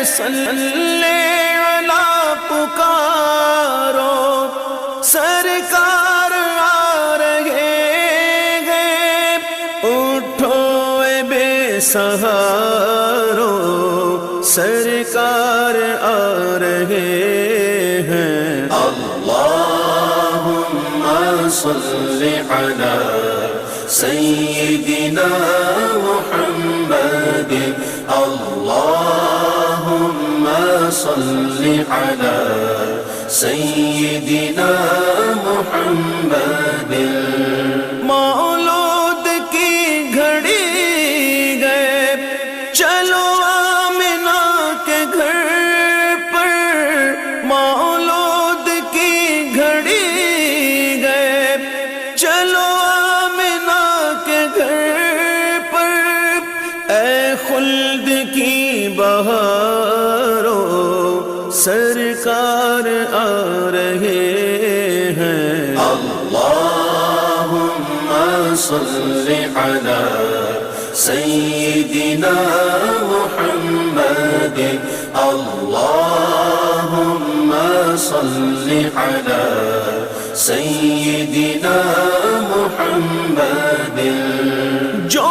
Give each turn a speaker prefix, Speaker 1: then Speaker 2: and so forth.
Speaker 1: صلی علی پکارو سرکار آ رہے ہیں، اٹھو اے بے سہارو سرکار آ رہے ہیں۔ اللہم صلی علی سیدنا محمد، اللہم صلی علی سیدنا محمد۔ مولود کی گھڑی گئے، چلو آمنہ کے گھر پر، مولود کی گھڑی گئے، چلو آمنہ کے گھر پر، اے خلد کی بہارو سرکار آ رہے ہیں۔ اللہم صلی علی سیدنا محمد، اللہم صلی علی سیدنا محمد۔ جو